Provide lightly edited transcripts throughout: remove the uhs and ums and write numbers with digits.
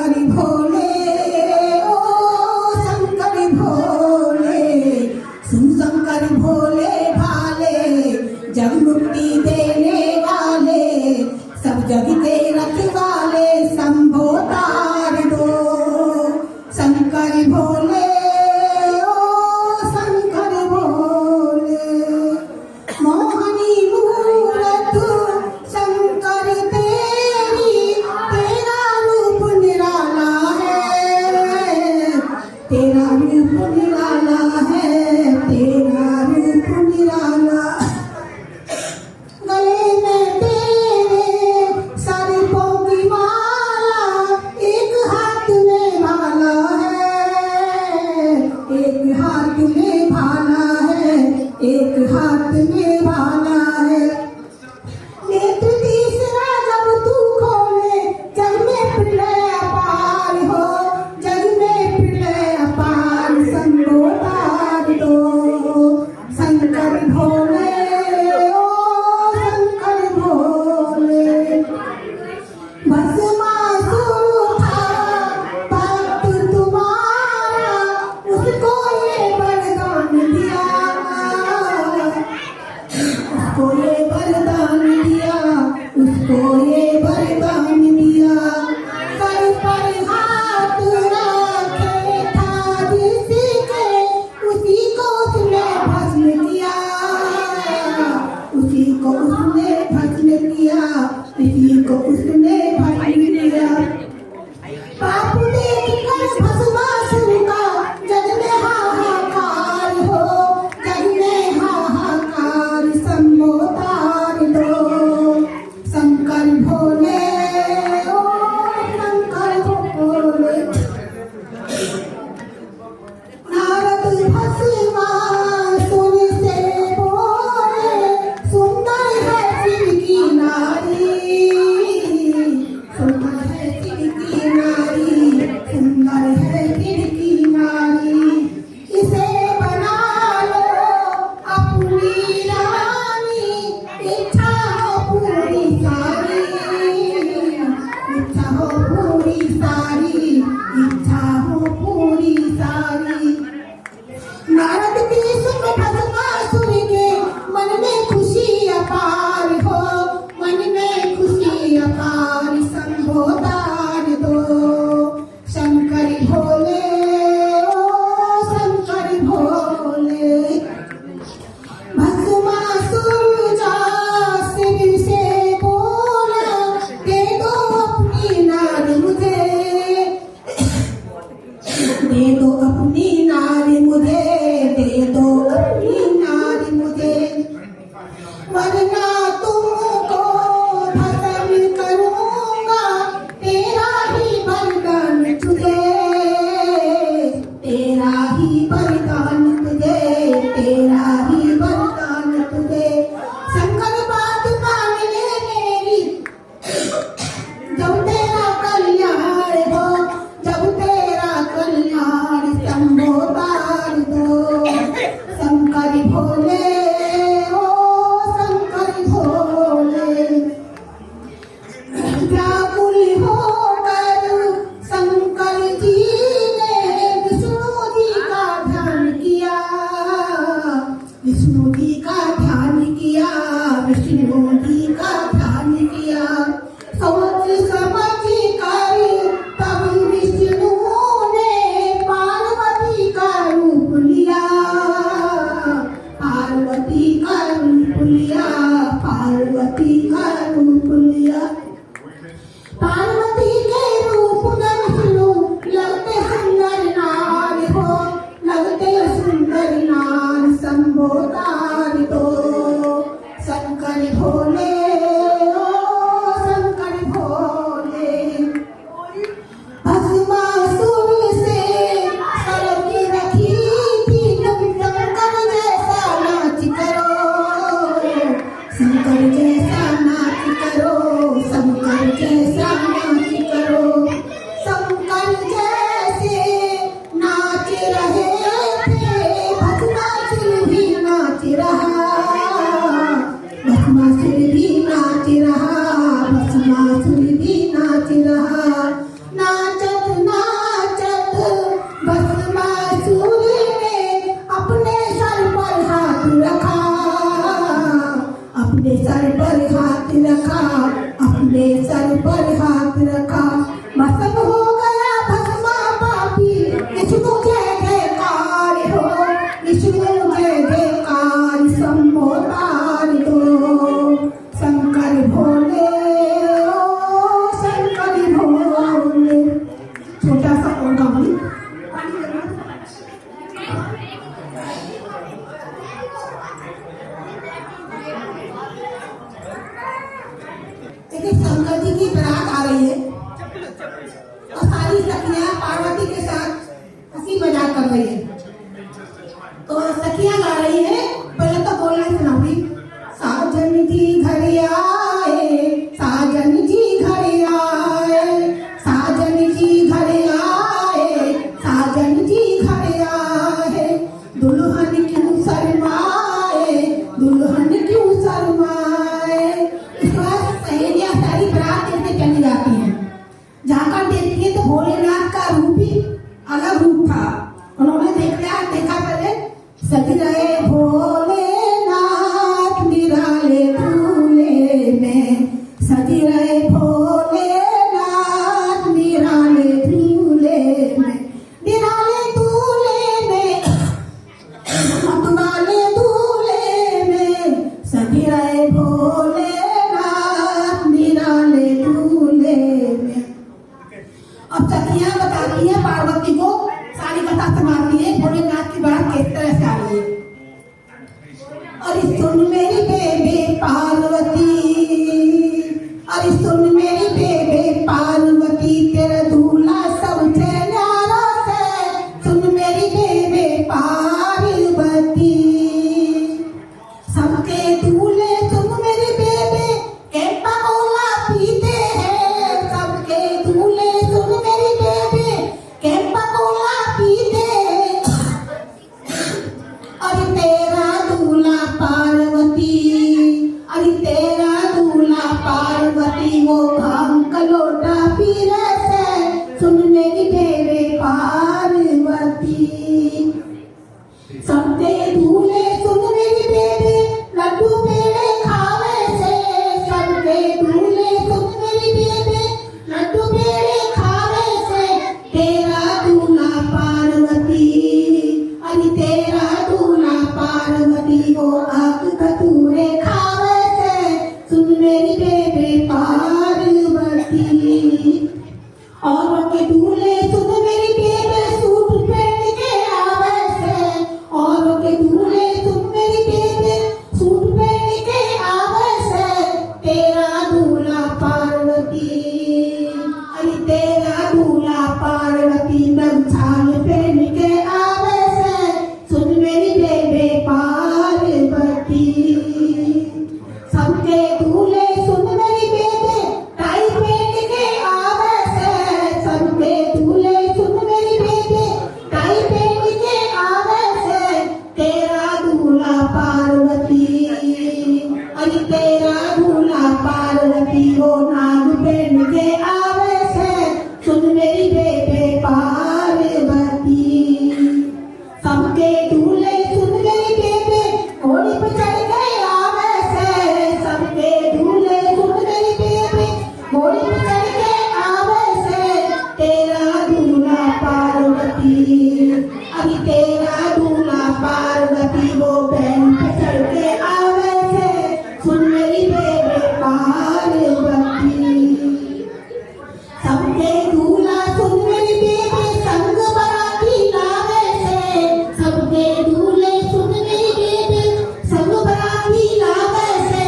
शंकर भोले ओ शंकर भोले, सुन शंकर भोले भाले, जग मुक्ति देने वाले, सब जग के रखवाले, शंभो तार दो। शंकर भोले ओ शंकर भोले, मोहनी मूरत शंकर तेरी, तेरा रूप निराला है, तेरा रूप निराला है, तेरा रूप निराला। गले में तेरे सर्पों की माला, एक हाथ में भाला है, एक हाथ में भाला है, एक हाथ में भाला है। नेत्र तीसरा जब तू खोले, जग में प्रलय अपार हो, जग में प्रलय अपार, शंभो तार दो। शंकर भोले ओ शंकर भोले, भस्मासुर था भक्त तुम्हारा, उसको ये वरदान दिया, सखियां पार्वती के साथ हंसी मजाक कर रही है। तो सखियां गा रही है, पहले तो बोलना सुनाऊंगी। साजन जी घर आए, साजन जी घर आए, साजन जी घर आए, साजन जी घर आए, दुल्हन क्यों शर्माए, दुल्हन क्यों शर्माए। इसके बाद सहेलियां सारी बारात देखने चली जाती हैं। जाकर देखती है तो भोलेनाथ का रूप ही अलग रूप था। उन्होंने देखा पहले सज रहे भोलेनाथ निराले दूल्हे में, सज रहे भोलेनाथ निराले दूल्हे में, निराले दूल्हे में, मतवाले दूल्हे में, सज रहे भोलेनाथ निराले दूल्हे में। अब सखियां बताती है पार्वती को, सारी कथा सुनाती है भोलेनाथ की बात किस तरह से आ रही है। अरे सुन मेरी बेबे पार्वती, अरे सुन मेरी बेबे पार्वती, तेरा दूल्हा सबसे न्यारा से, सुन मेरी बेबे पार्वती। सबके दूल्हे सुन मेरी बेबे कैंपा कोला पीते हैं, सबके दूल्हे सुन मेरी बेबे कैंपा कोला पीते हैं। अरे तेरा दूल्हा पार्वती, अरे तेरा दूल्हा पार्वती, वो भांग का लोटा पी रहे से, सुन मेरी बेबे पार्वती। सबके दूल्हे सुन मेरी बेबे लड्डू पेड़े खावे से, सबके दूल्हे सुन मेरी बेबे लड्डू पेड़े खावे से, तेरा दूल्हा पार्वती, अरे तेरा दूल्हा पार्वती, वो आग धतूरे खावे से, सुन मेरी बेबे पार्वती। और के दूल्हे सुन मेरी बेबे सूट पहन के आवे से, और के दूल्हे सुन मेरी बेबे सूट पहन के आवे से, तेरा दूल्हा पार्वती, अरे तेरा दूल्हा पार्वती, गमछाल पहन के आवे से, सुन मेरी बेबे पार्वती। सबके दूल्हे सुन मेरी बेबे टाई पहन के आवे से, सबके दूल्हे सुन मेरी बेबे टाई पहन के आवे से, तेरा दूल्हा पार्वती, अरे तेरा दूल्हा पार्वती, वो नाग पहन के आवे से, सुन मेरी बेबे पार्वती। सबके दूल्हे सुन मेरी बेबे घोड़ी पे चढ़ के आवे से, सबके दूल्हे सुन मेरी बेबे घोड़ी पे चढ़ के आवे से, तेरा दूल्हा पार्वती, अभी तेरा दूल्हा पार्वती, वो बैल पे चढ़ के आवे से, सुन मेरी बेबे पार्वती। सबके दूल्हा सुन मेरी बेबे संग बराती लावे से, सबके दूल्हे सुन मेरी बेबे संग बराती लावे से,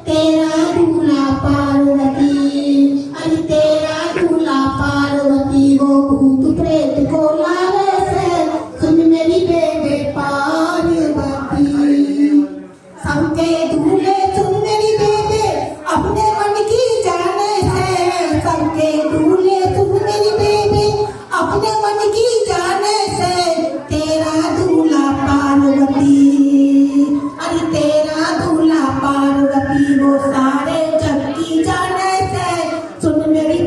तेरा दूल्हा पार्वती, अरे तेरा दूल्हा पार्वती, वो भूत प्रेत को लावे से, सुन मेरी बेबे पार्वती। सबके दूल्हे सुन मेरी बेबे अपने मन की जाने से, सबके दूल्हे सुन मेरी बेबे अपने मन की जाने से, तेरा दूल्हा पार्वती, अरे तेरा दूल्हा पार्वती, वो सारे जग की जाने से, सुन मेरी